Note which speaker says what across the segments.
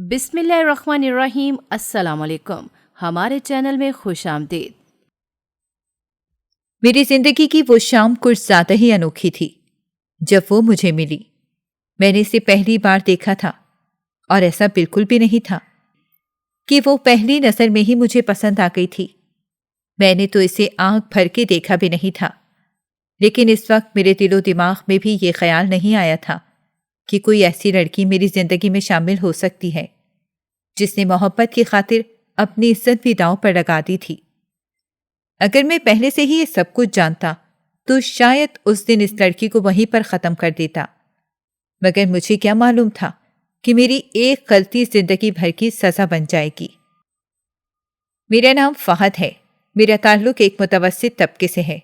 Speaker 1: بسم اللہ الرحمن الرحیم۔ السلام علیکم، ہمارے چینل میں خوش آمدید۔
Speaker 2: میری زندگی کی وہ شام کچھ زیادہ ہی انوکھی تھی جب وہ مجھے ملی۔ میں نے اسے پہلی بار دیکھا تھا اور ایسا بالکل بھی نہیں تھا کہ وہ پہلی نظر میں ہی مجھے پسند آ گئی تھی۔ میں نے تو اسے آنکھ بھر کے دیکھا بھی نہیں تھا، لیکن اس وقت میرے دل و دماغ میں بھی یہ خیال نہیں آیا تھا کہ کوئی ایسی لڑکی میری زندگی میں شامل ہو سکتی ہے جس نے محبت کی خاطر اپنی عزت بھی داؤں پر لگا دی تھی۔ اگر میں پہلے سے ہی یہ سب کچھ جانتا تو شاید اس دن اس لڑکی کو وہیں پر ختم کر دیتا، مگر مجھے کیا معلوم تھا کہ میری ایک غلطی زندگی بھر کی سزا بن جائے گی۔ میرا نام فہد ہے، میرا تعلق ایک متوسط طبقے سے ہے۔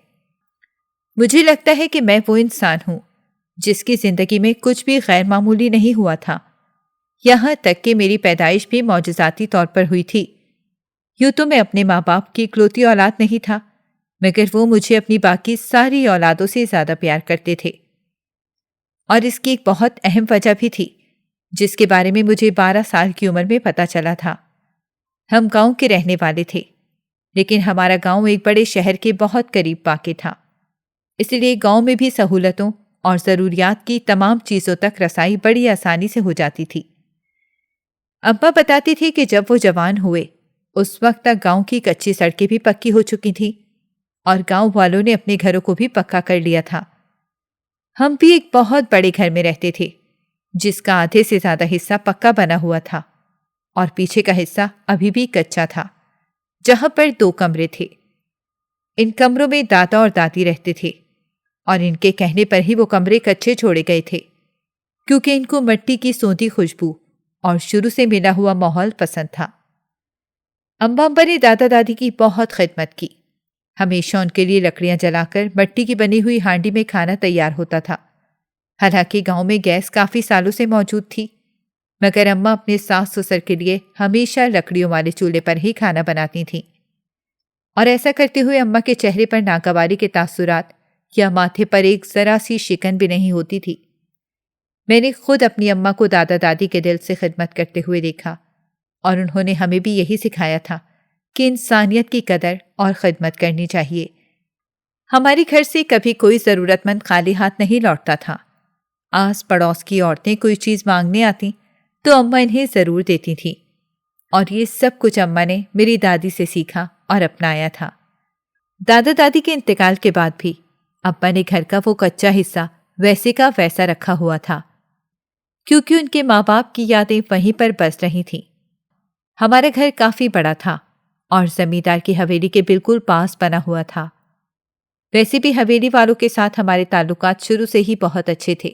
Speaker 2: مجھے لگتا ہے کہ میں وہ انسان ہوں جس کی زندگی میں کچھ بھی غیر معمولی نہیں ہوا تھا، یہاں تک کہ میری پیدائش بھی معجزاتی طور پر ہوئی تھی۔ یوں تو میں اپنے ماں باپ کی اکلوتی اولاد نہیں تھا، مگر وہ مجھے اپنی باقی ساری اولادوں سے زیادہ پیار کرتے تھے، اور اس کی ایک بہت اہم وجہ بھی تھی جس کے بارے میں مجھے 12 سال کی عمر میں پتہ چلا تھا۔ ہم گاؤں کے رہنے والے تھے، لیکن ہمارا گاؤں ایک بڑے شہر کے بہت قریب واقع تھا، اس لیے گاؤں میں بھی سہولتوں اور ضروریات کی تمام چیزوں تک رسائی بڑی آسانی سے ہو جاتی تھی۔ ابا بتاتی تھی کہ جب وہ جوان ہوئے اس وقت تک گاؤں کی کچی سڑکیں بھی پکی ہو چکی تھیں اور گاؤں والوں نے اپنے گھروں کو بھی پکا کر لیا تھا۔ ہم بھی ایک بہت بڑے گھر میں رہتے تھے جس کا آدھے سے زیادہ حصہ پکا بنا ہوا تھا اور پیچھے کا حصہ ابھی بھی کچا تھا، جہاں پر 2 کمرے تھے۔ ان کمروں میں دادا اور دادی رہتے تھے، اور ان کے کہنے پر ہی وہ کمرے کچے چھوڑے گئے تھے کیونکہ ان کو مٹی کی سوندھی خوشبو اور شروع سے ملا ہوا ماحول پسند تھا۔ اماں ابا نے دادا دادی کی بہت خدمت کی، ہمیشہ ان کے لیے لکڑیاں جلا کر مٹی کی بنی ہوئی ہانڈی میں کھانا تیار ہوتا تھا۔ حالانکہ گاؤں میں گیس کافی سالوں سے موجود تھی، مگر اماں اپنے ساس سسر کے لیے ہمیشہ لکڑیوں والے چولہے پر ہی کھانا بناتی تھیں، اور ایسا کرتے ہوئے اماں کے چہرے پر ناگواری کے تاثرات یا ماتھے پر ایک ذرا سی شکن بھی نہیں ہوتی تھی۔ میں نے خود اپنی اماں کو دادا دادی کے دل سے خدمت کرتے ہوئے دیکھا، اور انہوں نے ہمیں بھی یہی سکھایا تھا کہ انسانیت کی قدر اور خدمت کرنی چاہیے۔ ہمارے گھر سے کبھی کوئی ضرورت مند خالی ہاتھ نہیں لوٹتا تھا۔ آس پڑوس کی عورتیں کوئی چیز مانگنے آتیں تو اماں انہیں ضرور دیتی تھیں، اور یہ سب کچھ اماں نے میری دادی سے سیکھا اور اپنایا تھا۔ دادا دادی کے انتقال کے بعد بھی ابا نے گھر کا وہ کچا حصہ ویسے کا ویسا رکھا ہوا تھا، کیونکہ ان کے ماں باپ کی یادیں وہیں پر بس رہی تھیں۔ ہمارا گھر کافی بڑا تھا اور زمیندار کی حویلی کے بالکل پاس بنا ہوا تھا۔ ویسے بھی حویلی والوں کے ساتھ ہمارے تعلقات شروع سے ہی بہت اچھے تھے،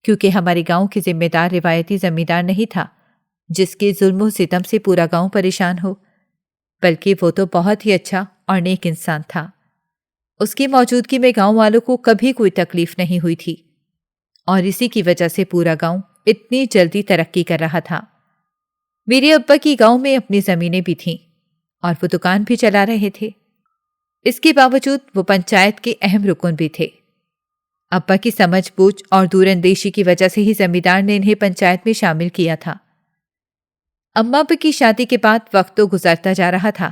Speaker 2: کیونکہ ہمارے گاؤں کے ذمہ دار روایتی زمیندار نہیں تھا جس کے ظلم و ستم سے پورا گاؤں پریشان ہو، بلکہ وہ تو بہت ہی اچھا اور نیک انسان تھا۔ اس کی موجودگی میں گاؤں والوں کو کبھی کوئی تکلیف نہیں ہوئی تھی، اور اسی کی وجہ سے پورا گاؤں اتنی جلدی ترقی کر رہا تھا۔ میرے ابا کی گاؤں میں اپنی زمینیں بھی تھیں اور وہ دکان بھی چلا رہے تھے۔ اس کے باوجود وہ پنچایت کے اہم رکن بھی تھے۔ ابا کی سمجھ بوجھ اور دور اندیشی کی وجہ سے ہی زمیندار نے انہیں پنچایت میں شامل کیا تھا۔ اماں ابا کی شادی کے بعد وقت تو گزرتا جا رہا تھا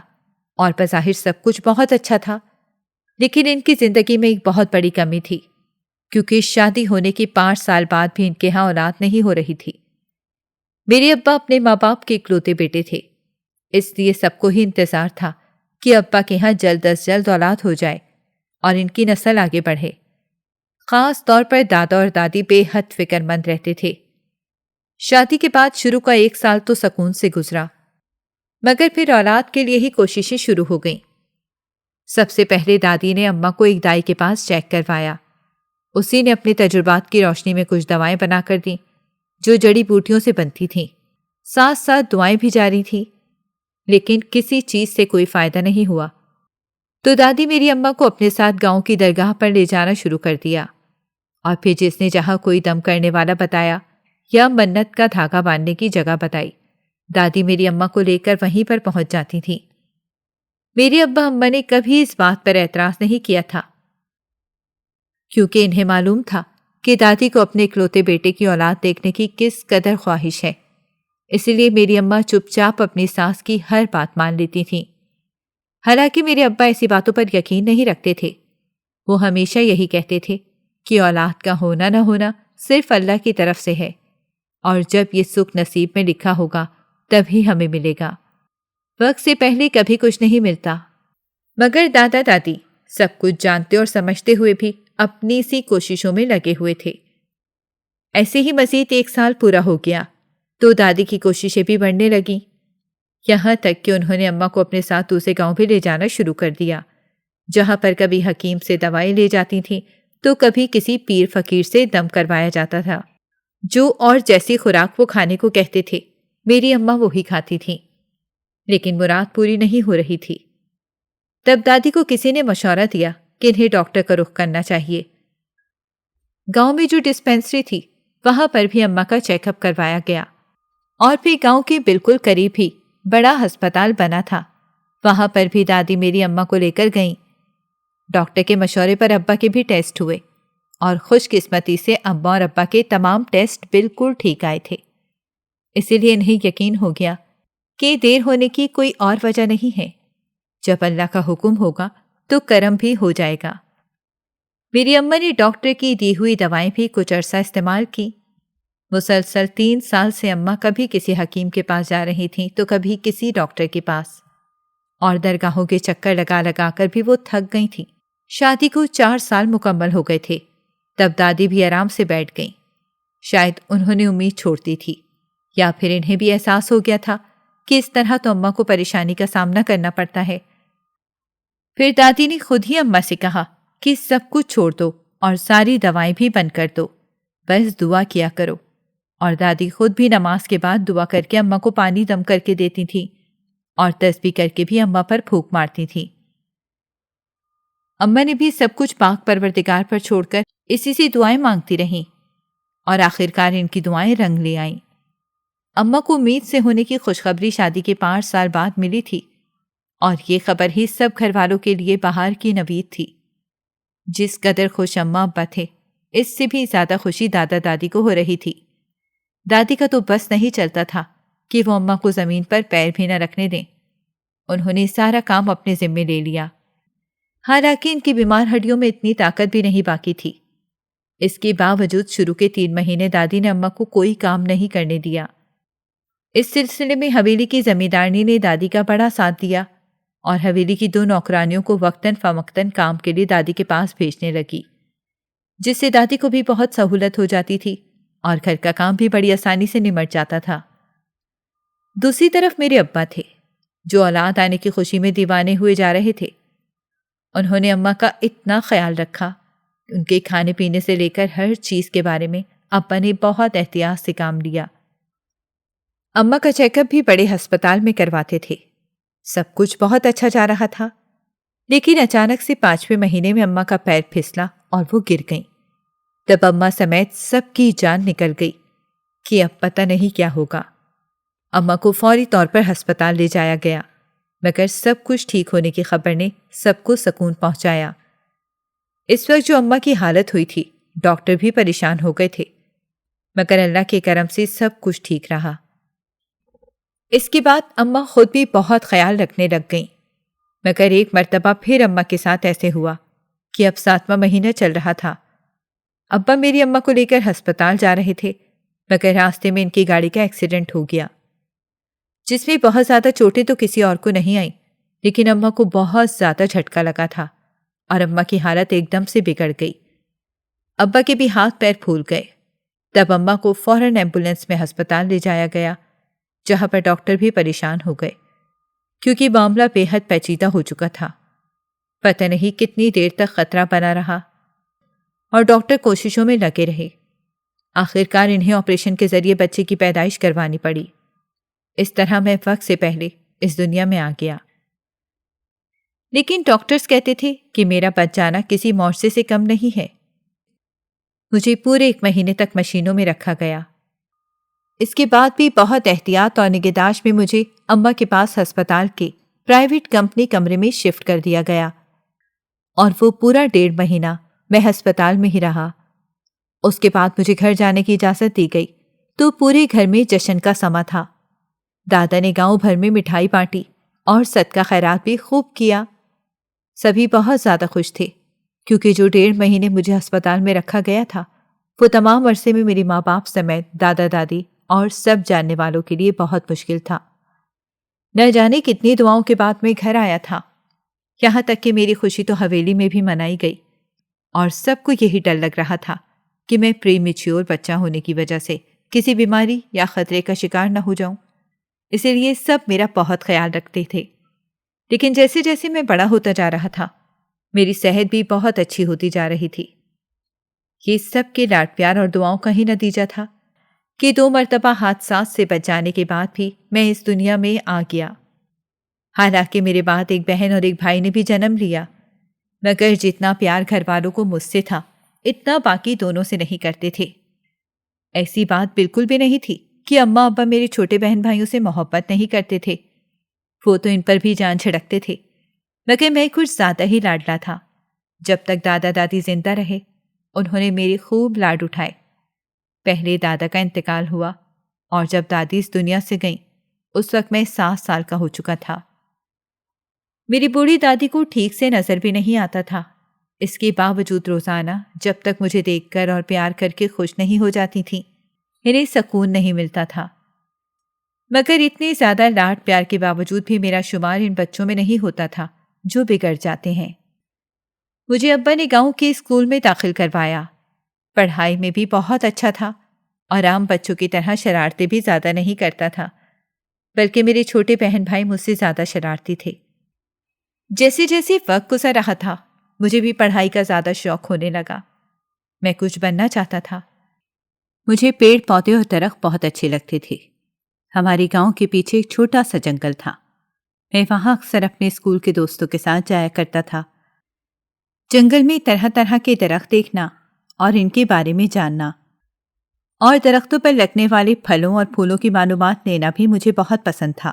Speaker 2: اور بظاہر سب کچھ بہت اچھا تھا، لیکن ان کی زندگی میں ایک بہت بڑی کمی تھی، کیونکہ شادی ہونے کے 5 سال بعد بھی ان کے ہاں اولاد نہیں ہو رہی تھی۔ میرے ابا اپنے ماں باپ کے اکلوتے بیٹے تھے، اس لیے سب کو ہی انتظار تھا کہ ابا کے ہاں جلد از جلد اولاد ہو جائے اور ان کی نسل آگے بڑھے۔ خاص طور پر دادا اور دادی بے حد فکر مند رہتے تھے۔ شادی کے بعد شروع کا 1 سال تو سکون سے گزرا، مگر پھر اولاد کے لیے ہی کوششیں شروع ہو گئیں۔ سب سے پہلے دادی نے اماں کو ایک دائی کے پاس چیک کروایا۔ اسی نے اپنے تجربات کی روشنی میں کچھ دوائیں بنا کر دیں جو جڑی بوٹیوں سے بنتی تھیں، ساتھ ساتھ دعائیں بھی جاری تھیں، لیکن کسی چیز سے کوئی فائدہ نہیں ہوا۔ تو دادی میری اماں کو اپنے ساتھ گاؤں کی درگاہ پر لے جانا شروع کر دیا، اور پھر جس نے جہاں کوئی دم کرنے والا بتایا یا منت کا دھاگا باندھنے کی جگہ بتائی، دادی میری اماں کو لے کر وہیں پر پہنچ جاتی تھیں۔ میرے ابا اماں نے کبھی اس بات پر اعتراض نہیں کیا تھا، کیونکہ انہیں معلوم تھا کہ دادی کو اپنے اکلوتے بیٹے کی اولاد دیکھنے کی کس قدر خواہش ہے، اسی لیے میری اماں چپ چاپ اپنی ساس کی ہر بات مان لیتی تھیں۔ حالانکہ میرے ابا ایسی باتوں پر یقین نہیں رکھتے تھے۔ وہ ہمیشہ یہی کہتے تھے کہ اولاد کا ہونا نہ ہونا صرف اللہ کی طرف سے ہے، اور جب یہ سکھ نصیب میں لکھا ہوگا تبھی ہمیں ملے گا، وقت سے پہلے کبھی کچھ نہیں ملتا۔ مگر دادا دادی سب کچھ جانتے اور سمجھتے ہوئے بھی اپنی سی کوششوں میں لگے ہوئے تھے۔ ایسے ہی مزید 1 سال پورا ہو گیا تو دادی کی کوششیں بھی بڑھنے لگیں، یہاں تک کہ انہوں نے اماں کو اپنے ساتھ دوسرے گاؤں بھی لے جانا شروع کر دیا، جہاں پر کبھی حکیم سے دوائیں لے جاتی تھیں تو کبھی کسی پیر فقیر سے دم کروایا جاتا تھا۔ جو اور جیسی خوراک وہ کھانے کو کہتے تھے میری اماں وہی کھاتی تھیں، لیکن مراد پوری نہیں ہو رہی تھی۔ تب دادی کو کسی نے مشورہ دیا کہ انہیں ڈاکٹر کا رخ کرنا چاہیے۔ گاؤں میں جو ڈسپینسری تھی وہاں پر بھی اماں کا چیک اپ کروایا گیا، اور پھر گاؤں کے بالکل قریب ہی بڑا ہسپتال بنا تھا، وہاں پر بھی دادی میری اماں کو لے کر گئیں۔ ڈاکٹر کے مشورے پر ابا کے بھی ٹیسٹ ہوئے، اور خوش قسمتی سے اماں اور ابا کے تمام ٹیسٹ بالکل ٹھیک آئے تھے۔ اسی لیے انہیں یقین ہو گیا کہ دیر ہونے کی کوئی اور وجہ نہیں ہے، جب اللہ کا حکم ہوگا تو کرم بھی ہو جائے گا۔ میری اماں نے ڈاکٹر کی دی ہوئی دوائیں بھی کچھ عرصہ استعمال کی۔ مسلسل 3 سال سے اماں کبھی کسی حکیم کے پاس جا رہی تھیں تو کبھی کسی ڈاکٹر کے پاس، اور درگاہوں کے چکر لگا لگا کر بھی وہ تھک گئی تھیں۔ شادی کو 4 سال مکمل ہو گئے تھے تب دادی بھی آرام سے بیٹھ گئیں۔ شاید انہوں نے امید چھوڑ دی تھی، یا پھر انہیں بھی احساس ہو گیا تھا کہ اس طرح تو اماں کو پریشانی کا سامنا کرنا پڑتا ہے۔ پھر دادی نے خود ہی اماں سے کہا کہ سب کچھ چھوڑ دو اور ساری دوائیں بھی بند کر دو، بس دعا کیا کرو۔ اور دادی خود بھی نماز کے بعد دعا کر کے اماں کو پانی دم کر کے دیتی تھیں، اور تسبیح کر کے بھی اماں پر پھونک مارتی تھیں۔ اماں نے بھی سب کچھ پاک پروردگار پر چھوڑ کر اسی سے دعائیں مانگتی رہیں، اور آخرکار ان کی دعائیں رنگ لے آئیں۔ اماں کو امید سے ہونے کی خوشخبری شادی کے 5 سال بعد ملی تھی، اور یہ خبر ہی سب گھر والوں کے لیے بہار کی نوید تھی۔ جس قدر خوش اماں ابا تھے، اس سے بھی زیادہ خوشی دادا دادی کو ہو رہی تھی۔ دادی کا تو بس نہیں چلتا تھا کہ وہ اماں کو زمین پر پیر بھی نہ رکھنے دیں۔ انہوں نے سارا کام اپنے ذمے لے لیا، حالانکہ ان کی بیمار ہڈیوں میں اتنی طاقت بھی نہیں باقی تھی۔ اس کے باوجود شروع کے 3 مہینے دادی نے اماں کو کوئی کام نہیں کرنے دیا۔ اس سلسلے میں حویلی کی زمیندارنی نے دادی کا بڑا ساتھ دیا، اور حویلی کی 2 نوکرانیوں کو وقتاً فوقتاً کام کے لیے دادی کے پاس بھیجنے لگی، جس سے دادی کو بھی بہت سہولت ہو جاتی تھی، اور گھر کا کام بھی بڑی آسانی سے نمٹ جاتا تھا۔ دوسری طرف میرے ابا تھے، جو اولاد آنے کی خوشی میں دیوانے ہوئے جا رہے تھے۔ انہوں نے اماں کا اتنا خیال رکھا، ان کے کھانے پینے سے لے کر ہر چیز کے بارے میں ابا نے بہت احتیاط سے کام لیا۔ اماں کا چیک اپ بھی بڑے ہسپتال میں کرواتے تھے۔ سب کچھ بہت اچھا جا رہا تھا، لیکن اچانک سے 5ویں مہینے میں اماں کا پیر پھسلا اور وہ گر گئیں۔ تب اماں سمیت سب کی جان نکل گئی کہ اب پتہ نہیں کیا ہوگا۔ اماں کو فوری طور پر ہسپتال لے جایا گیا، مگر سب کچھ ٹھیک ہونے کی خبر نے سب کو سکون پہنچایا۔ اس وقت جو اماں کی حالت ہوئی تھی، ڈاکٹر بھی پریشان ہو گئے تھے، مگر اللہ کے کرم سے سب کچھ ٹھیک رہا۔ اس کے بعد اماں خود بھی بہت خیال رکھنے لگ گئیں، مگر ایک مرتبہ پھر اماں کے ساتھ ایسے ہوا کہ اب 7واں مہینہ چل رہا تھا۔ ابا میری اماں کو لے کر ہسپتال جا رہے تھے، مگر راستے میں ان کی گاڑی کا ایکسیڈنٹ ہو گیا، جس میں بہت زیادہ چوٹیں تو کسی اور کو نہیں آئیں، لیکن اماں کو بہت زیادہ جھٹکا لگا تھا، اور اماں کی حالت ایک دم سے بگڑ گئی۔ ابا کے بھی ہاتھ پیر پھول گئے۔ تب اماں کو فوراً ایمبولینس میں ہسپتال لے جایا گیا، جہاں پر ڈاکٹر بھی پریشان ہو گئے، کیونکہ معاملہ بے حد پیچیدہ ہو چکا تھا۔ پتہ نہیں کتنی دیر تک خطرہ بنا رہا، اور ڈاکٹر کوششوں میں لگے رہے۔ آخرکار انہیں آپریشن کے ذریعے بچے کی پیدائش کروانی پڑی۔ اس طرح میں وقت سے پہلے اس دنیا میں آ گیا۔ لیکن ڈاکٹرز کہتے تھے کہ میرا بچ جانا کسی معجزے سے کم نہیں ہے۔ مجھے پورے 1 مہینے تک مشینوں میں رکھا گیا۔ اس کے بعد بھی بہت احتیاط اور نگہداشت میں مجھے اماں کے پاس ہسپتال کے پرائیویٹ کمپنی کمرے میں شفٹ کر دیا گیا، اور وہ پورا 1.5 مہینہ میں ہسپتال میں ہی رہا۔ اس کے بعد مجھے گھر جانے کی اجازت دی گئی تو پورے گھر میں جشن کا سما تھا۔ دادا نے گاؤں بھر میں مٹھائی بانٹی اور صدقہ خیرات بھی خوب کیا۔ سبھی بہت زیادہ خوش تھے کیونکہ جو 1.5 مہینے مجھے ہسپتال میں رکھا گیا تھا وہ تمام عرصے میں میری ماں باپ سمیت دادا دادی اور سب جاننے والوں کے لیے بہت مشکل تھا۔ نہ جانے کتنی دعاؤں کے بعد میں گھر آیا تھا، یہاں تک کہ میری خوشی تو حویلی میں بھی منائی گئی، اور سب کو یہی ڈر لگ رہا تھا کہ میں پری میچیور بچہ ہونے کی وجہ سے کسی بیماری یا خطرے کا شکار نہ ہو جاؤں، اسی لیے سب میرا بہت خیال رکھتے تھے۔ لیکن جیسے جیسے میں بڑا ہوتا جا رہا تھا میری صحت بھی بہت اچھی ہوتی جا رہی تھی۔ یہ سب کے لاڈ پیار اور دعاؤں کا ہی نتیجہ تھا کہ 2 مرتبہ حادثات سے بچ جانے کے بعد بھی میں اس دنیا میں آ گیا۔ حالانکہ میرے بعد ایک بہن اور ایک بھائی نے بھی جنم لیا، مگر جتنا پیار گھر والوں کو مجھ سے تھا اتنا باقی دونوں سے نہیں کرتے تھے۔ ایسی بات بالکل بھی نہیں تھی کہ اماں ابا میرے چھوٹے بہن بھائیوں سے محبت نہیں کرتے تھے، وہ تو ان پر بھی جان چھڑکتے تھے، مگر میں کچھ زیادہ ہی لاڈلا تھا۔ جب تک دادا دادی زندہ رہے انہوں نے میری خوب لاڈ اٹھائے۔ پہلے دادا کا انتقال ہوا اور جب دادی اس دنیا سے گئیں اس وقت میں 7 سال کا ہو چکا تھا۔ میری بوڑھی دادی کو ٹھیک سے نظر بھی نہیں آتا تھا، اس کے باوجود روزانہ جب تک مجھے دیکھ کر اور پیار کر کے خوش نہیں ہو جاتی تھیں انہیں سکون نہیں ملتا تھا۔ مگر اتنے زیادہ لاڈ پیار کے باوجود بھی میرا شمار ان بچوں میں نہیں ہوتا تھا جو بگڑ جاتے ہیں۔ مجھے ابا نے گاؤں کے اسکول میں داخل کروایا، پڑھائی میں بھی بہت اچھا تھا اور عام بچوں کی طرح شرارتیں بھی زیادہ نہیں کرتا تھا، بلکہ میرے چھوٹے بہن بھائی مجھ سے زیادہ شرارتی تھے۔ جیسے جیسے وقت گزر رہا تھا مجھے بھی پڑھائی کا زیادہ شوق ہونے لگا، میں کچھ بننا چاہتا تھا۔ مجھے پیڑ پودے اور درخت بہت اچھے لگتے تھے۔ ہمارے گاؤں کے پیچھے ایک چھوٹا سا جنگل تھا، میں وہاں اکثر اپنے اسکول کے دوستوں کے ساتھ جایا کرتا تھا۔ جنگل میں طرح طرح کے درخت دیکھنا اور ان کے بارے میں جاننا اور درختوں پر لگنے والے پھلوں اور پھولوں کی معلومات لینا بھی مجھے بہت پسند تھا،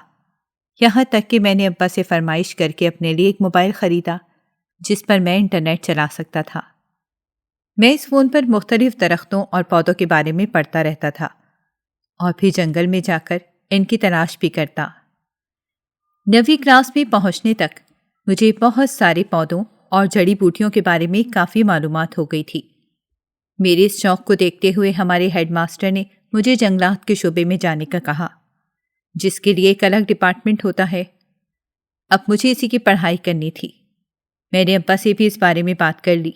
Speaker 2: یہاں تک کہ میں نے ابا سے فرمائش کر کے اپنے لیے ایک موبائل خریدا جس پر میں انٹرنیٹ چلا سکتا تھا۔ میں اس فون پر مختلف درختوں اور پودوں کے بارے میں پڑھتا رہتا تھا اور پھر جنگل میں جا کر ان کی تلاش بھی کرتا۔ 9ویں کلاس میں پہنچنے تک مجھے بہت سارے پودوں اور جڑی بوٹیوں کے بارے میں کافی معلومات ہو گئی تھی۔ میرے اس شوق کو دیکھتے ہوئے ہمارے ہیڈ ماسٹر نے مجھے جنگلات کے شعبے میں جانے کا کہا، جس کے لیے ایک الگ ڈپارٹمنٹ ہوتا ہے۔ اب مجھے اسی کی پڑھائی کرنی تھی۔ میں نے ابا سے بھی اس بارے میں بات کر لی۔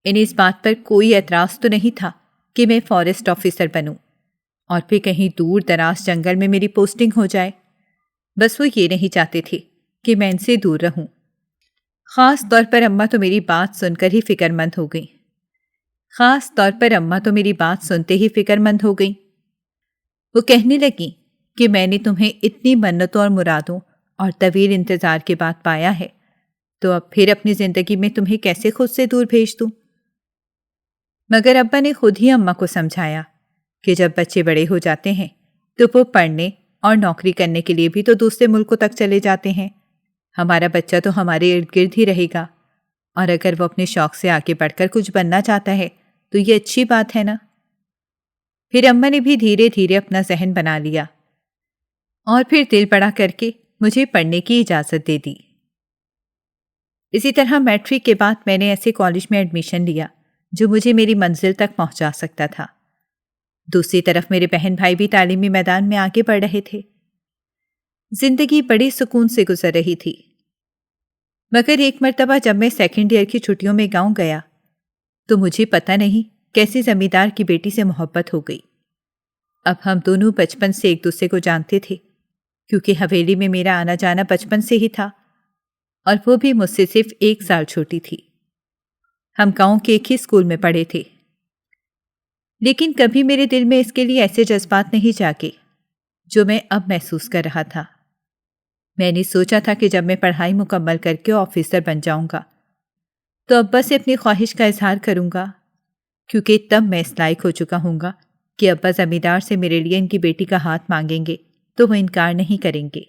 Speaker 2: انہیں اس بات پر کوئی اعتراض تو نہیں تھا کہ میں فارسٹ آفیسر بنوں اور پھر کہیں دور دراز جنگل میں میری پوسٹنگ ہو جائے، بس وہ یہ نہیں چاہتے تھے کہ میں ان سے دور رہوں۔ خاص طور پر اماں تو میری بات سن کر ہی فکر مند ہو گئیں۔ وہ کہنے لگیں کہ میں نے تمہیں اتنی منتوں اور مرادوں اور طویل انتظار کے بعد پایا ہے، تو اب پھر اپنی زندگی میں تمہیں کیسے خود سے دور بھیج دوں؟ مگر ابا نے خود ہی اماں کو سمجھایا کہ جب بچے بڑے ہو جاتے ہیں تو وہ پڑھنے اور نوکری کرنے کے لیے بھی تو دوسرے ملکوں تک چلے جاتے ہیں، ہمارا بچہ تو ہمارے ارد گرد ہی رہے گا، اور اگر وہ اپنے شوق سے آگے بڑھ کر کچھ بننا چاہتا ہے تو یہ اچھی بات ہے نا۔ پھر اماں نے بھی دھیرے دھیرے اپنا ذہن بنا لیا اور پھر دل بڑا کر کے مجھے پڑھنے کی اجازت دے دی۔ اسی طرح میٹرک کے بعد میں نے ایسے کالج میں ایڈمیشن لیا جو مجھے میری منزل تک پہنچا سکتا تھا۔ دوسری طرف میرے بہن بھائی بھی تعلیمی میدان میں آگے بڑھ رہے تھے۔ زندگی بڑے سکون سے گزر رہی تھی، مگر ایک مرتبہ جب میں 2nd ایئر کی چھٹیوں میں گاؤں گیا تو مجھے پتہ نہیں کیسے زمیندار کی بیٹی سے محبت ہو گئی۔ اب ہم دونوں بچپن سے ایک دوسرے کو جانتے تھے، کیونکہ حویلی میں میرا آنا جانا بچپن سے ہی تھا، اور وہ بھی مجھ سے صرف 1 سال چھوٹی تھی۔ ہم گاؤں کے ایک ہی اسکول میں پڑھے تھے، لیکن کبھی میرے دل میں اس کے لیے ایسے جذبات نہیں جاگے جو میں اب محسوس کر رہا تھا۔ میں نے سوچا تھا کہ جب میں پڑھائی مکمل کر کے آفیسر بن جاؤں گا تو ابا سے اپنی خواہش کا اظہار کروں گا، کیونکہ تب میں اس لائق ہو چکا ہوں گا کہ ابا زمیندار سے میرے لیے ان کی بیٹی کا ہاتھ مانگیں گے تو وہ انکار نہیں کریں گے۔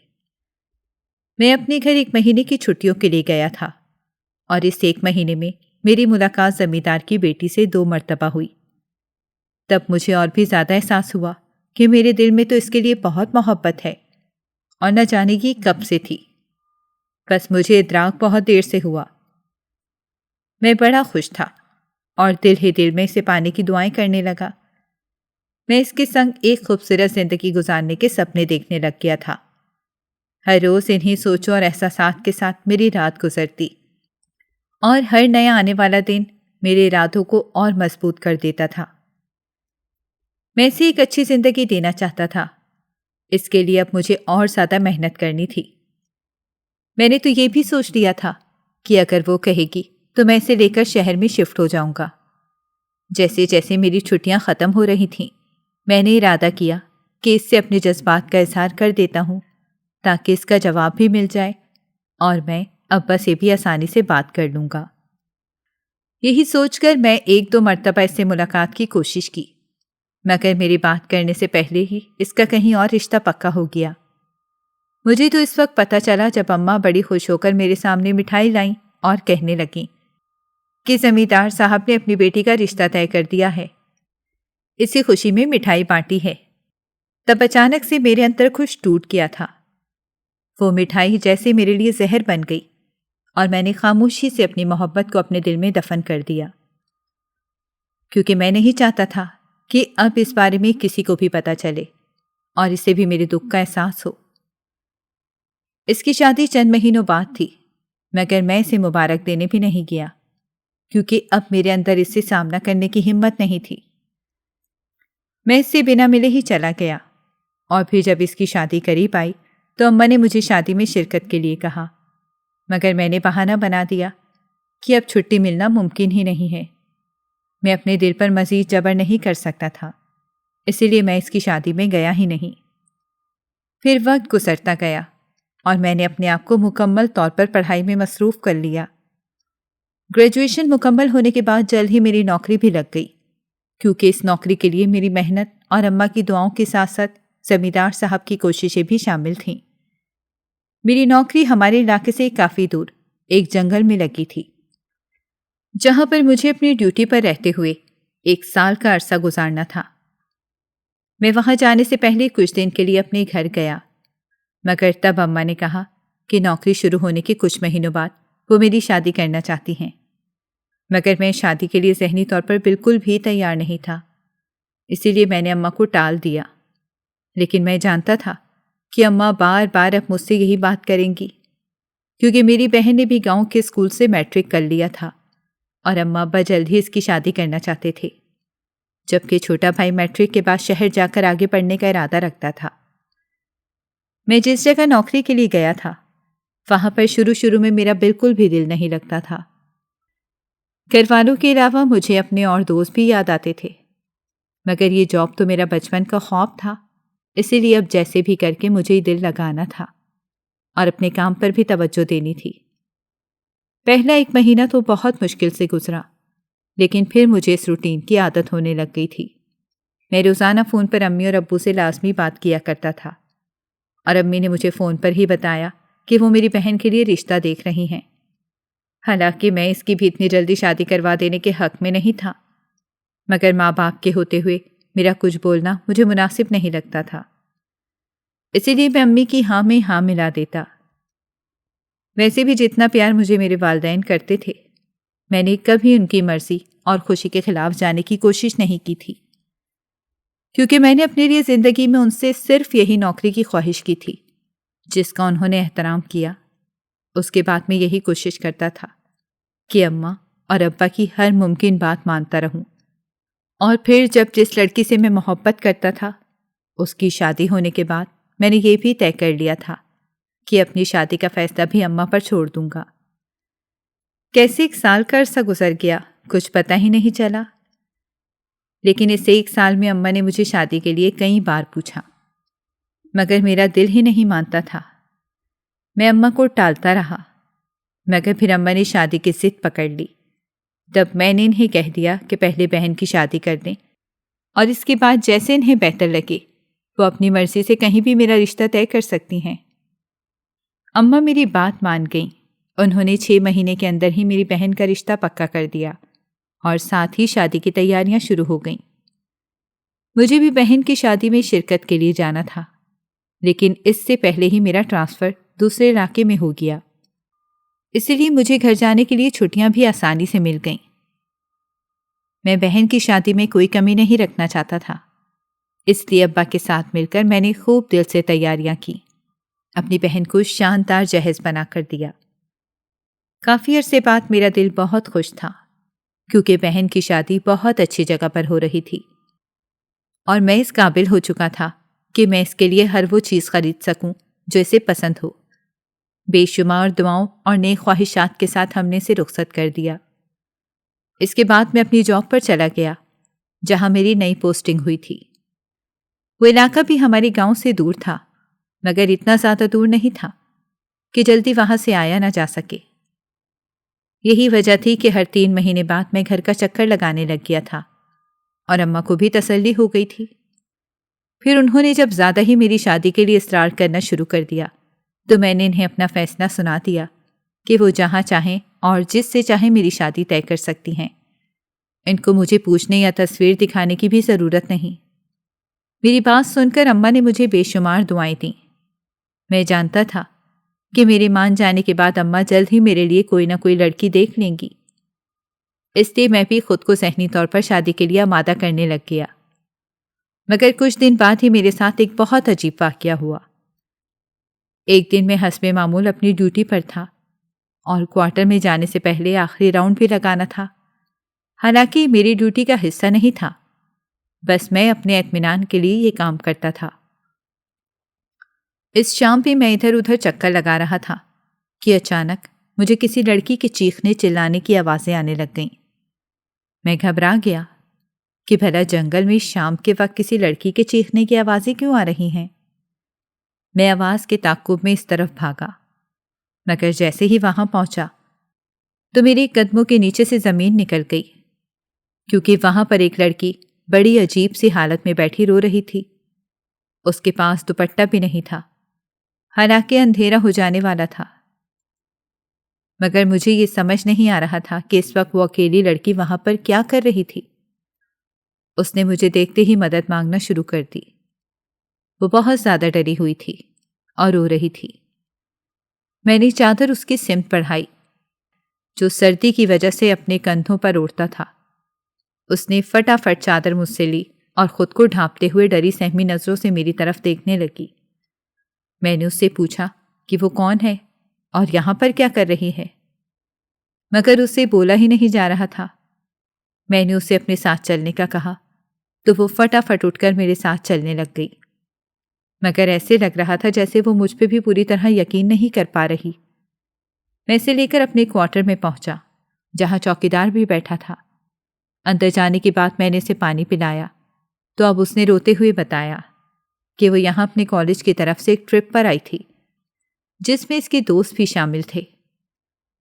Speaker 2: میں اپنے گھر 1 مہینے کی چھٹیوں کے لیے گیا تھا، اور اس 1 مہینے میں میری ملاقات زمیندار کی بیٹی سے 2 مرتبہ ہوئی۔ تب مجھے اور بھی زیادہ احساس ہوا کہ میرے دل میں تو اس کے لیے بہت محبت ہے اور نہ جانے کی کب سے تھی، بس مجھے ادراک بہت دیر سے ہوا۔ میں بڑا خوش تھا اور دل ہی دل میں اسے پانے کی دعائیں کرنے لگا۔ میں اس کے سنگ ایک خوبصورت زندگی گزارنے کے سپنے دیکھنے لگ گیا تھا۔ ہر روز انہی سوچوں اور احساسات کے ساتھ میری رات گزرتی اور ہر نیا آنے والا دن میرے ارادوں کو اور مضبوط کر دیتا تھا۔ میں اسے ایک اچھی زندگی دینا چاہتا تھا، اس کے لیے اب مجھے اور زیادہ محنت کرنی تھی۔ میں نے تو یہ بھی سوچ لیا تھا کہ اگر وہ کہے گی تو میں اسے لے کر شہر میں شفٹ ہو جاؤں گا۔ جیسے جیسے میری چھٹیاں ختم ہو رہی تھیں، میں نے ارادہ کیا کہ اس سے اپنے جذبات کا اظہار کر دیتا ہوں تاکہ اس کا جواب بھی مل جائے اور میں ابا سے بھی آسانی سے بات کر لوں گا۔ یہی سوچ کر میں 1-2 مرتبہ اس سے ملاقات کی کوشش کی، مگر میری بات کرنے سے پہلے ہی اس کا کہیں اور رشتہ پکا ہو گیا۔ مجھے تو اس وقت پتہ چلا جب اماں بڑی خوش ہو کر میرے سامنے مٹھائی لائیں اور کہنے لگیں کہ زمیندار صاحب نے اپنی بیٹی کا رشتہ طے کر دیا ہے، اسی خوشی میں مٹھائی بانٹی ہے۔ تب اچانک سے میرے اندر کچھ ٹوٹ گیا تھا۔ وہ مٹھائی جیسے میرے لیے زہر بن گئی اور میں نے خاموشی سے اپنی محبت کو اپنے دل میں دفن کر دیا، کیونکہ میں نہیں چاہتا تھا کہ اب اس بارے میں کسی کو بھی پتہ چلے اور اسے بھی میرے دکھ کا احساس ہو۔ اس کی شادی چند مہینوں بعد تھی، مگر میں اسے مبارک دینے بھی نہیں گیا کیونکہ اب میرے اندر اس سے سامنا کرنے کی ہمت نہیں تھی۔ میں اس سے بنا ملے ہی چلا گیا اور پھر جب اس کی شادی قریب آئی تو اماں نے مجھے شادی میں شرکت کے لیے کہا، مگر میں نے بہانہ بنا دیا کہ اب چھٹی ملنا ممکن ہی نہیں ہے۔ میں اپنے دل پر مزید جبر نہیں کر سکتا تھا، اسی لیے میں اس کی شادی میں گیا ہی نہیں۔ پھر وقت گزرتا گیا اور میں نے اپنے آپ کو مکمل طور پر پڑھائی میں مصروف کر لیا۔ گریجویشن مکمل ہونے کے بعد جلد ہی میری نوکری بھی لگ گئی، کیونکہ اس نوکری کے لیے میری محنت اور اماں کی دعاؤں کے ساتھ ساتھ زمیندار صاحب کی کوششیں بھی شامل تھیں۔ میری نوکری ہمارے علاقے سے کافی دور ایک جنگل میں لگی تھی، جہاں پر مجھے اپنی ڈیوٹی پر رہتے ہوئے 1 سال کا عرصہ گزارنا تھا۔ میں وہاں جانے سے پہلے کچھ دن کے لیے اپنے گھر گیا، مگر تب اماں نے کہا کہ نوکری شروع ہونے کے کچھ مہینوں بعد وہ میری شادی کرنا چاہتی ہیں، مگر میں شادی کے لیے ذہنی طور پر بالکل بھی تیار نہیں تھا، اسی لیے میں نے اماں کو ٹال دیا۔ لیکن میں جانتا تھا کہ اماں بار بار اب مجھ سے یہی بات کریں گی، کیونکہ میری بہن نے بھی گاؤں کے اسکول سے میٹرک کر لیا تھا اور اماں ابا جلد ہی اس کی شادی کرنا چاہتے تھے، جبکہ چھوٹا بھائی میٹرک کے بعد شہر جا کر آگے پڑھنے کا ارادہ رکھتا تھا۔ میں جس جگہ نوکری کے لیے گیا تھا وہاں پر شروع میں میرا بالکل بھی دل نہیں لگتا تھا۔ گھر والوں کے علاوہ مجھے اپنے اور دوست بھی یاد آتے تھے، مگر یہ جاب تو میرا بچپن کا خواب تھا، اسی لیے اب جیسے بھی کر کے مجھے دل لگانا تھا اور اپنے کام پر بھی توجہ دینی تھی۔ پہلا 1 مہینہ تو بہت مشکل سے گزرا، لیکن پھر مجھے اس روٹین کی عادت ہونے لگ گئی تھی۔ میں روزانہ فون پر امی اور ابو سے لازمی بات کیا کرتا تھا، اور امی نے مجھے فون پر ہی بتایا کہ وہ میری بہن کے لیے رشتہ دیکھ رہی ہیں۔ حالانکہ میں اس کی بھی اتنی جلدی شادی کروا دینے کے حق میں نہیں تھا، مگر ماں باپ کے ہوتے ہوئے میرا کچھ بولنا مجھے مناسب نہیں لگتا تھا، اسی لیے میں امی کی ہاں میں ہاں ملا دیتا۔ ویسے بھی جتنا پیار مجھے میرے والدین کرتے تھے، میں نے کبھی ان کی مرضی اور خوشی کے خلاف جانے کی کوشش نہیں کی تھی، کیونکہ میں نے اپنے لیے زندگی میں ان سے صرف یہی نوکری کی خواہش کی تھی جس کا انہوں نے احترام کیا۔ اس کے بعد میں یہی کوشش کرتا تھا کہ اماں اور ابا کی ہر ممکن بات مانتا رہوں، اور پھر جب جس لڑکی سے میں محبت کرتا تھا اس کی شادی ہونے کے بعد میں نے یہ بھی طے کر لیا تھا کہ اپنی شادی کا فیصلہ بھی اماں پر چھوڑ دوں گا۔ کیسے 1 سال کا عرصہ گزر گیا کچھ پتہ ہی نہیں چلا، لیکن اس 1 سال میں اماں نے مجھے شادی کے لیے کئی بار پوچھا، مگر میرا دل ہی نہیں مانتا تھا۔ میں اماں کو ٹالتا رہا، مگر پھر اماں نے شادی کی ضد پکڑ لی۔ تب میں نے انہیں کہہ دیا کہ پہلے بہن کی شادی کر دیں اور اس کے بعد جیسے انہیں بہتر لگے وہ اپنی مرضی سے کہیں بھی میرا رشتہ طے کر سکتی ہیں۔ اماں میری بات مان گئیں انہوں نے 6 مہینے کے اندر ہی میری بہن کا رشتہ پکا کر دیا اور ساتھ ہی شادی کی تیاریاں شروع ہو گئیں۔ مجھے بھی بہن کی شادی میں شرکت کے لیے جانا تھا، لیکن اس سے پہلے ہی میرا ٹرانسفر دوسرے علاقے میں ہو گیا، اسی لیے مجھے گھر جانے کے لیے چھٹیاں بھی آسانی سے مل گئیں۔ میں بہن کی شادی میں کوئی کمی نہیں رکھنا چاہتا تھا، اس لیے ابا کے ساتھ مل کر میں نے خوب دل سے تیاریاں کی، اپنی بہن کو شاندار جہیز بنا کر دیا۔ کافی عرصے بعد میرا دل بہت خوش تھا، کیونکہ بہن کی شادی بہت اچھی جگہ پر ہو رہی تھی اور میں اس قابل ہو چکا تھا کہ میں اس کے لیے ہر وہ چیز خرید سکوں جو اسے پسند ہو۔ بے شمار دعاؤں اور نیک خواہشات کے ساتھ ہم نے اسے رخصت کر دیا۔ اس کے بعد میں اپنی جاب پر چلا گیا، جہاں میری نئی پوسٹنگ ہوئی تھی۔ وہ علاقہ بھی ہمارے گاؤں سے دور تھا، مگر اتنا زیادہ دور نہیں تھا کہ جلدی وہاں سے آیا نہ جا سکے۔ یہی وجہ تھی کہ ہر 3 مہینے بعد میں گھر کا چکر لگانے لگ گیا تھا، اور اماں کو بھی تسلی ہو گئی تھی۔ پھر انہوں نے جب زیادہ ہی میری شادی کے لیے اصرار کرنا شروع کر دیا تو میں نے انہیں اپنا فیصلہ سنا دیا کہ وہ جہاں چاہیں اور جس سے چاہیں میری شادی طے کر سکتی ہیں۔ ان کو مجھے پوچھنے یا تصویر دکھانے کی بھی ضرورت نہیں۔ میری بات سن کر اماں نے مجھے بے شمار دعائیں دیں۔ میں جانتا تھا کہ میرے مان جانے کے بعد اماں جلد ہی میرے لیے کوئی نہ کوئی لڑکی دیکھ لیں گی، اس لیے میں بھی خود کو ذہنی طور پر شادی کے لیے آمادہ کرنے لگ گیا۔ مگر کچھ دن بعد ہی میرے ساتھ ایک بہت عجیب واقعہ ہوا۔ ایک دن میں حسب معمول اپنی ڈیوٹی پر تھا اور کوارٹر میں جانے سے پہلے آخری راؤنڈ بھی لگانا تھا۔ حالانکہ میری ڈیوٹی کا حصہ نہیں تھا، بس میں اپنے اطمینان کے لیے یہ کام کرتا تھا۔ اس شام بھی میں ادھر ادھر چکر لگا رہا تھا کہ اچانک مجھے کسی لڑکی کے چیخنے چلانے کی آوازیں آنے لگ گئیں۔ میں گھبرا گیا کہ بھلا جنگل میں شام کے وقت کسی لڑکی کے چیخنے کی آوازیں کیوں آ رہی ہیں۔ میں آواز کے تعاقب میں اس طرف بھاگا، مگر جیسے ہی وہاں پہنچا تو میرے قدموں کے نیچے سے زمین نکل گئی، کیونکہ وہاں پر ایک لڑکی بڑی عجیب سی حالت میں بیٹھی رو رہی تھی۔ اس کے پاس دوپٹہ بھی نہیں تھا، حالانکہ اندھیرا ہو جانے والا تھا۔ مگر مجھے یہ سمجھ نہیں آ رہا تھا کہ اس وقت وہ اکیلی لڑکی وہاں پر کیا کر رہی تھی۔ اس نے مجھے دیکھتے ہی مدد مانگنا شروع کر دی۔ وہ بہت زیادہ ڈری ہوئی تھی اور رو رہی تھی۔ میں نے چادر اس کی سمت بڑھائی، جو سردی کی وجہ سے اپنے کندھوں پر اوڑھتا تھا۔ اس نے فٹافٹ چادر مجھ سے لی اور خود کو ڈھانپتے ہوئے ڈری سہمی نظروں سے میری طرف دیکھنے لگی۔ میں نے اس سے پوچھا کہ وہ کون ہے اور یہاں پر کیا کر رہی ہے، مگر اسے بولا ہی نہیں جا رہا تھا۔ میں نے اسے اپنے ساتھ چلنے کا کہا تو وہ فٹافٹ اٹھ کر میرے ساتھ چلنے لگ گئی، مگر ایسے لگ رہا تھا جیسے وہ مجھ پہ بھی پوری طرح یقین نہیں کر پا رہی۔ میں اسے لے کر اپنے کوارٹر میں پہنچا، جہاں چوکیدار بھی بیٹھا تھا۔ اندر جانے کے بعد میں نے اسے پانی پلایا تو اب اس نے روتے ہوئے بتایا کہ وہ یہاں اپنے کالج کی طرف سے ایک ٹرپ پر آئی تھی، جس میں اس کے دوست بھی شامل تھے،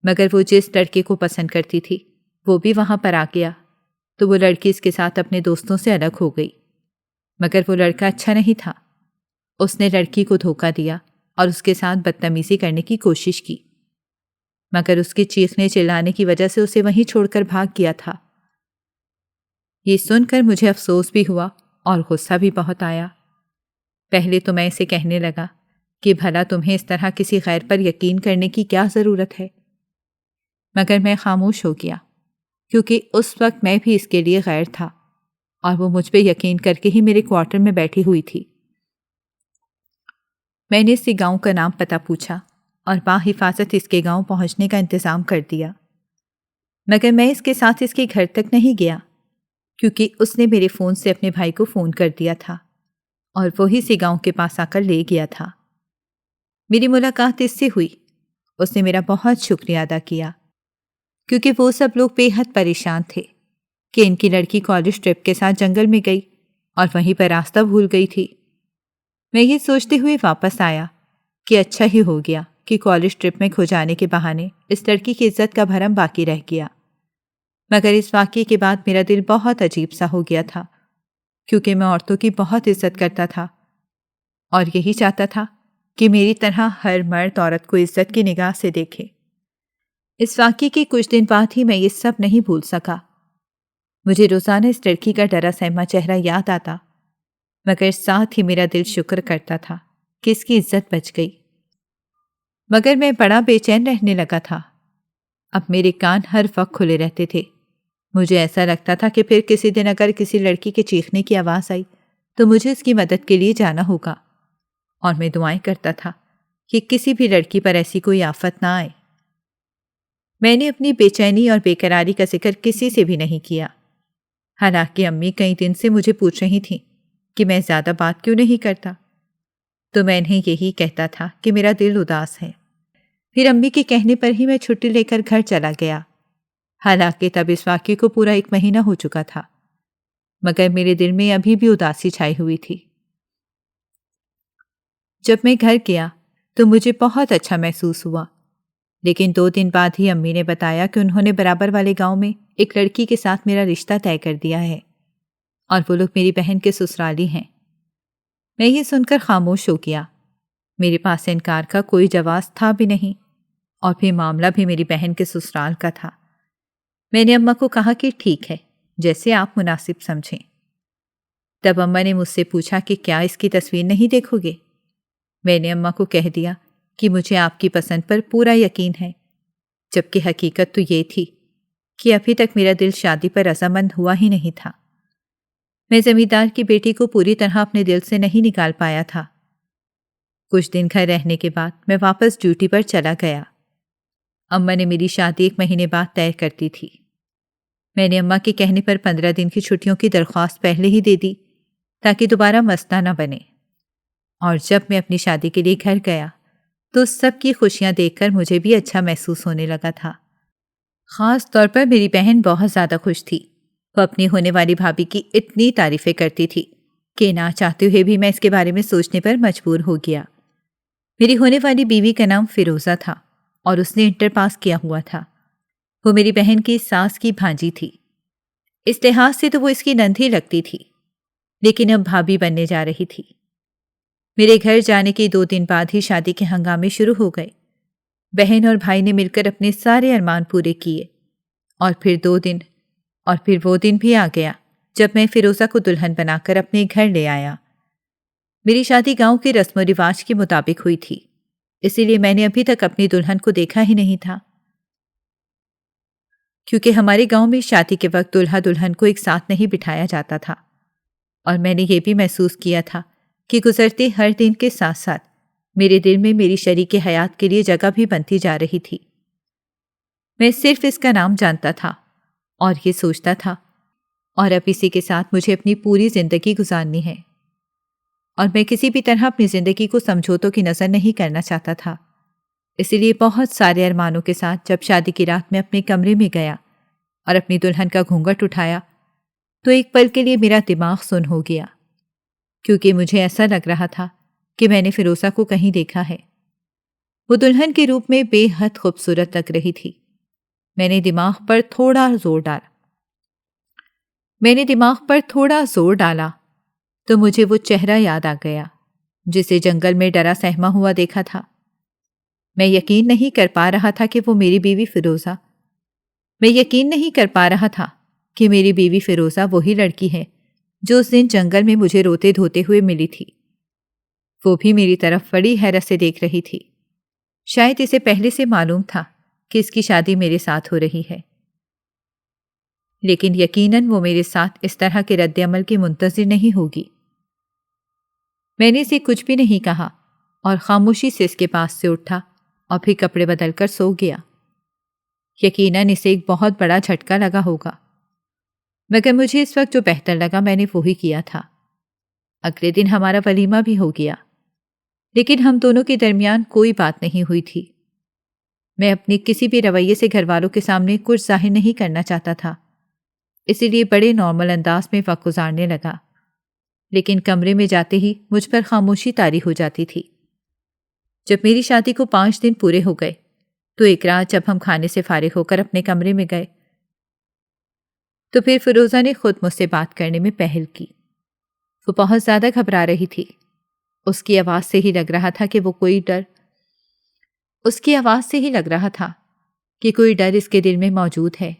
Speaker 2: مگر وہ جس لڑکے کو پسند کرتی تھی وہ بھی وہاں پر آ گیا تو وہ لڑکی اس کے ساتھ اپنے دوستوں سے الگ ہو گئی۔ مگر وہ لڑکا اچھا نہیں تھا، اس نے لڑکی کو دھوکہ دیا اور اس کے ساتھ بدتمیزی کرنے کی کوشش کی، مگر اس کے چیخنے چلانے کی وجہ سے اسے وہیں چھوڑ کر بھاگ گیا تھا۔ یہ سن کر مجھے افسوس بھی ہوا اور غصہ بھی بہت آیا۔ پہلے تو میں اسے کہنے لگا کہ بھلا تمہیں اس طرح کسی غیر پر یقین کرنے کی کیا ضرورت ہے، مگر میں خاموش ہو گیا، کیونکہ اس وقت میں بھی اس کے لیے غیر تھا اور وہ مجھ پہ یقین کر کے ہی میرے کوارٹر میں بیٹھی ہوئی تھی۔ میں نے اس سے گاؤں کا نام پتہ پوچھا اور باحفاظت اس کے گاؤں پہنچنے کا انتظام کر دیا، مگر میں اس کے ساتھ اس کے گھر تک نہیں گیا، کیونکہ اس نے میرے فون سے اپنے بھائی کو فون کر دیا تھا اور وہی سے گاؤں کے پاس آ کر لے گیا تھا۔ میری ملاقات اس سے ہوئی۔ اس نے میرا بہت شکریہ ادا کیا، کیونکہ وہ سب لوگ بے حد پریشان تھے کہ ان کی لڑکی کالج ٹرپ کے ساتھ جنگل میں گئی اور وہیں پر راستہ بھول گئی تھی۔ میں یہ سوچتے ہوئے واپس آیا کہ اچھا ہی ہو گیا کہ کالج ٹرپ میں کھو جانے کے بہانے اس لڑکی کی عزت کا بھرم باقی رہ گیا۔ مگر اس واقعے کے بعد میرا دل بہت عجیب سا ہو گیا تھا، کیونکہ میں عورتوں کی بہت عزت کرتا تھا اور یہی چاہتا تھا کہ میری طرح ہر مرد عورت کو عزت کی نگاہ سے دیکھے۔ اس واقعے کے کچھ دن بعد ہی میں یہ سب نہیں بھول سکا۔ مجھے روزانہ اس لڑکی کا ڈرا سہما چہرہ یاد آتا، مگر ساتھ ہی میرا دل شکر کرتا تھا کہ اس کی عزت بچ گئی۔ مگر میں بڑا بے چین رہنے لگا تھا۔ اب میرے کان ہر وقت کھلے رہتے تھے۔ مجھے ایسا لگتا تھا کہ پھر کسی دن اگر کسی لڑکی کے چیخنے کی آواز آئی تو مجھے اس کی مدد کے لیے جانا ہوگا، اور میں دعائیں کرتا تھا کہ کسی بھی لڑکی پر ایسی کوئی آفت نہ آئے۔ میں نے اپنی بے چینی اور بے قراری کا ذکر کسی سے بھی نہیں کیا، حالانکہ امی کئی دن سے مجھے پوچھ رہی تھیں کہ میں زیادہ بات کیوں نہیں کرتا، تو میں انہیں یہی کہتا تھا کہ میرا دل اداس ہے۔ پھر امی کے کہنے پر ہی میں چھٹی لے کر گھر چلا گیا، حالانکہ تب اس واقعے کو پورا 1 مہینہ ہو چکا تھا، مگر میرے دل میں ابھی بھی اداسی چھائی ہوئی تھی۔ جب میں گھر گیا تو مجھے بہت اچھا محسوس ہوا، لیکن 2 دن بعد ہی امی نے بتایا کہ انہوں نے برابر والے گاؤں میں ایک لڑکی کے ساتھ میرا رشتہ طے کر دیا ہے، اور وہ لوگ میری بہن کے سسرالی ہیں۔ میں یہ سن کر خاموش ہو گیا۔ میرے پاس انکار کا کوئی جواز تھا بھی نہیں، اور پھر معاملہ بھی میری بہن کے سسرال کا تھا۔ میں نے اماں کو کہا کہ ٹھیک ہے، جیسے آپ مناسب سمجھیں۔ تب اماں نے مجھ سے پوچھا کہ کیا اس کی تصویر نہیں دیکھو گے؟ میں نے اماں کو کہہ دیا کہ مجھے آپ کی پسند پر پورا یقین ہے، جبکہ حقیقت تو یہ تھی کہ ابھی تک میرا دل شادی پر رضامند ہوا ہی نہیں تھا۔ میں زمیندار کی بیٹی کو پوری طرح اپنے دل سے نہیں نکال پایا تھا۔ کچھ دن گھر رہنے کے بعد میں واپس ڈیوٹی پر چلا گیا۔ اماں نے میری شادی 1 مہینے بعد طے کر دی تھی۔ میں نے اماں کے کہنے پر 15 دن کی چھٹیوں کی درخواست پہلے ہی دے دی تاکہ دوبارہ مسئلہ نہ بنے، اور جب میں اپنی شادی کے لیے گھر گیا تو سب کی خوشیاں دیکھ کر مجھے بھی اچھا محسوس ہونے لگا تھا۔ خاص طور پر میری بہن بہت زیادہ خوش تھی۔ وہ اپنی ہونے والی بھابھی کی اتنی تعریفیں کرتی تھی کہ نہ چاہتے ہوئے بھی میں اس کے بارے میں سوچنے پر مجبور ہو گیا۔ میری ہونے والی بیوی کا نام فیروزہ تھا اور اس نے انٹر پاس کیا ہوا تھا۔ وہ میری بہن کی ساس کی بھانجی تھی۔ اس لحاظ سے تو وہ اس کی نندھی لگتی تھی، لیکن اب بھابھی بننے جا رہی تھی۔ میرے گھر جانے کے 2 دن بعد ہی شادی کے ہنگامے شروع ہو گئے۔ بہن اور بھائی نے مل کر اپنے سارے ارمان پورے کیے، اور پھر وہ دن بھی آ گیا جب میں فیروزہ کو دلہن بنا کر اپنے گھر لے آیا۔ میری شادی گاؤں کے رسم و رواج کے مطابق ہوئی تھی، اسی لیے میں نے ابھی تک اپنی دلہن کو دیکھا ہی نہیں تھا، کیونکہ ہمارے گاؤں میں شادی کے وقت دلہا دلہن کو ایک ساتھ نہیں بٹھایا جاتا تھا، اور میں نے یہ بھی محسوس کیا تھا کہ گزرتے ہر دن کے ساتھ ساتھ میرے دل میں میری شریک حیات کے لیے جگہ بھی بنتی جا رہی تھی۔ میں صرف اس کا نام جانتا تھا اور یہ سوچتا تھا، اور اب اسی کے ساتھ مجھے اپنی پوری زندگی گزارنی ہے، اور میں کسی بھی طرح اپنی زندگی کو سمجھوتوں کی نظر نہیں کرنا چاہتا تھا۔ اسی لیے بہت سارے ارمانوں کے ساتھ جب شادی کی رات میں اپنے کمرے میں گیا اور اپنی دلہن کا گھونگھٹ اٹھایا تو ایک پل کے لیے میرا دماغ سن ہو گیا، کیونکہ مجھے ایسا لگ رہا تھا کہ میں نے فیروزہ کو کہیں دیکھا ہے۔ وہ دلہن کے روپ میں بے حد خوبصورت لگ رہی تھی۔ میں نے دماغ پر تھوڑا زور ڈالا تو مجھے وہ چہرہ یاد آ گیا جسے جنگل میں ڈرا سہما ہوا دیکھا تھا۔ میں یقین نہیں کر پا رہا تھا کہ وہ میری بیوی فیروزہ وہی لڑکی ہے جو اس دن جنگل میں مجھے روتے دھوتے ہوئے ملی تھی۔ وہ بھی میری طرف بڑی حیرت سے دیکھ رہی تھی۔ شاید اسے پہلے سے معلوم تھا کہ اس کی شادی میرے ساتھ ہو رہی ہے، لیکن یقیناً وہ میرے ساتھ اس طرح کے رد عمل کی منتظر نہیں ہوگی۔ میں نے اسے کچھ بھی نہیں کہا اور خاموشی سے اس کے پاس سے اٹھا اور پھر کپڑے بدل کر سو گیا۔ یقیناً اسے ایک بہت بڑا جھٹکا لگا ہوگا، مگر مجھے اس وقت جو بہتر لگا میں نے وہی کیا تھا۔ اگلے دن ہمارا ولیمہ بھی ہو گیا، لیکن ہم دونوں کے درمیان کوئی بات نہیں ہوئی تھی۔ میں اپنے کسی بھی رویے سے گھر والوں کے سامنے کچھ ظاہر نہیں کرنا چاہتا تھا، اسی لیے بڑے نارمل انداز میں وقت گزارنے لگا، لیکن کمرے میں جاتے ہی مجھ پر خاموشی طاری ہو جاتی تھی۔ جب میری شادی کو 5 دن پورے ہو گئے تو ایک رات جب ہم کھانے سے فارغ ہو کر اپنے کمرے میں گئے تو پھر فیروزہ نے خود مجھ سے بات کرنے میں پہل کی۔ وہ بہت زیادہ گھبرا رہی تھی۔ اس کی آواز سے ہی لگ رہا تھا کہ کوئی ڈر اس کے دل میں موجود ہے،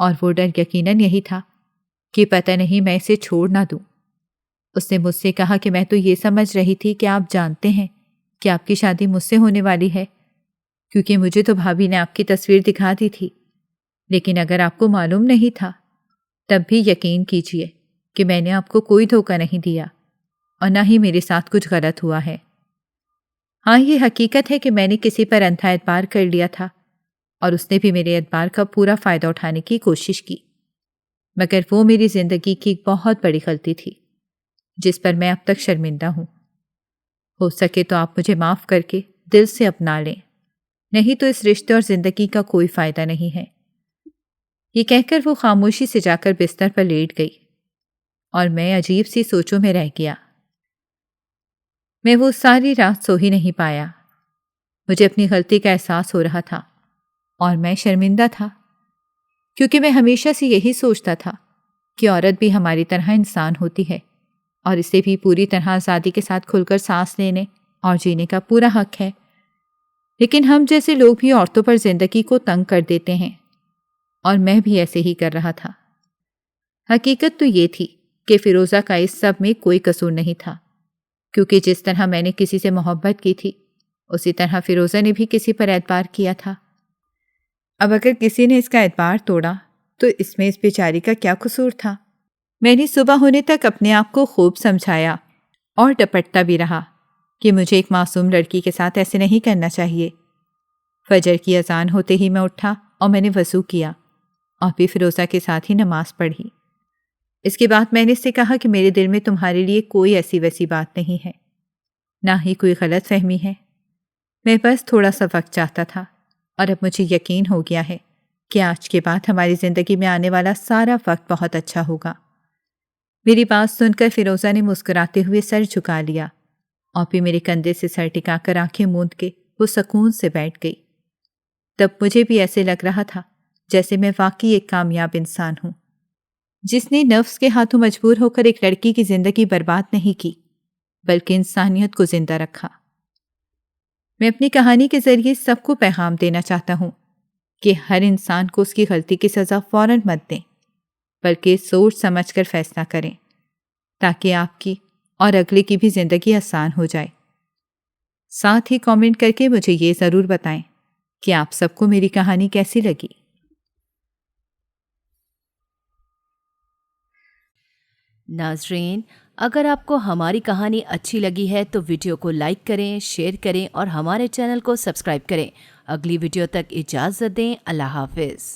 Speaker 2: اور وہ ڈر یقیناً یہی تھا کہ پتہ نہیں میں اسے چھوڑ نہ دوں۔ اس نے مجھ سے کہا کہ میں تو یہ سمجھ رہی تھی کہ آپ جانتے ہیں کہ آپ کی شادی مجھ سے ہونے والی ہے، کیونکہ مجھے تو بھابھی نے آپ کی تصویر دکھا دی تھی، لیکن اگر آپ کو معلوم نہیں تھا تب بھی یقین کیجیے کہ میں نے آپ کو کوئی دھوکہ نہیں دیا اور نہ ہی میرے ساتھ کچھ غلط ہوا ہے۔ ہاں، یہ حقیقت ہے کہ میں نے کسی پر اندھا اعتبار کر لیا تھا اور اس نے بھی میرے اعتبار کا پورا فائدہ اٹھانے کی کوشش کی، مگر وہ میری زندگی کی ایک بہت بڑی غلطی تھی جس پر میں اب تک شرمندہ ہوں۔ ہو سکے تو آپ مجھے معاف کر کے دل سے اپنا لیں، نہیں تو اس رشتے اور زندگی کا کوئی فائدہ نہیں ہے۔ یہ کہہ کر وہ خاموشی سے جا کر بستر پر لیٹ گئی اور میں عجیب سی سوچوں میں رہ گیا۔ میں وہ ساری رات سو ہی نہیں پایا۔ مجھے اپنی غلطی کا احساس ہو رہا تھا اور میں شرمندہ تھا، کیونکہ میں ہمیشہ سے یہی سوچتا تھا کہ عورت بھی ہماری طرح انسان ہوتی ہے اور اسے بھی پوری طرح آزادی کے ساتھ کھل کر سانس لینے اور جینے کا پورا حق ہے، لیکن ہم جیسے لوگ بھی عورتوں پر زندگی کو تنگ کر دیتے ہیں، اور میں بھی ایسے ہی کر رہا تھا۔ حقیقت تو یہ تھی کہ فیروزہ کا اس سب میں کوئی قصور نہیں تھا، کیونکہ جس طرح میں نے کسی سے محبت کی تھی اسی طرح فیروزہ نے بھی کسی پر اعتبار کیا تھا۔ اب اگر کسی نے اس کا اعتبار توڑا تو اس میں اس بیچاری کا کیا قصور تھا؟ میں نے صبح ہونے تک اپنے آپ کو خوب سمجھایا اور ڈپٹتا بھی رہا کہ مجھے ایک معصوم لڑکی کے ساتھ ایسے نہیں کرنا چاہیے۔ فجر کی اذان ہوتے ہی میں اٹھا اور میں نے وضو کیا اور پھر فیروزہ کے ساتھ ہی نماز پڑھی۔ اس کے بعد میں نے اس سے کہا کہ میرے دل میں تمہارے لیے کوئی ایسی ویسی بات نہیں ہے، نہ ہی کوئی غلط فہمی ہے، میں بس تھوڑا سا وقت چاہتا تھا، اور اب مجھے یقین ہو گیا ہے کہ آج کے بعد ہماری زندگی میں آنے والا سارا وقت بہت اچھا ہوگا۔ میری بات سن کر فیروزہ نے مسکراتے ہوئے سر جھکا لیا اور پھر میرے کندھے سے سر ٹکا کر آنکھیں موند کے وہ سکون سے بیٹھ گئی۔ تب مجھے بھی ایسے لگ رہا تھا جیسے میں واقعی ایک کامیاب انسان ہوں، جس نے نفس کے ہاتھوں مجبور ہو کر ایک لڑکی کی زندگی برباد نہیں کی بلکہ انسانیت کو زندہ رکھا۔ میں اپنی کہانی کے ذریعے سب کو پیغام دینا چاہتا ہوں کہ ہر انسان کو اس کی غلطی کی سزا فوراً مت دیں، بلکہ سوچ سمجھ کر فیصلہ کریں تاکہ آپ کی اور اگلے کی بھی زندگی آسان ہو جائے۔ ساتھ ہی کامنٹ کر کے مجھے یہ ضرور بتائیں کہ آپ سب کو میری کہانی کیسی لگی۔
Speaker 1: ناظرین، اگر آپ کو ہماری کہانی اچھی لگی ہے تو ویڈیو کو لائک کریں، شیئر کریں اور ہمارے چینل کو سبسکرائب کریں۔ اگلی ویڈیو تک اجازت دیں۔ اللہ حافظ۔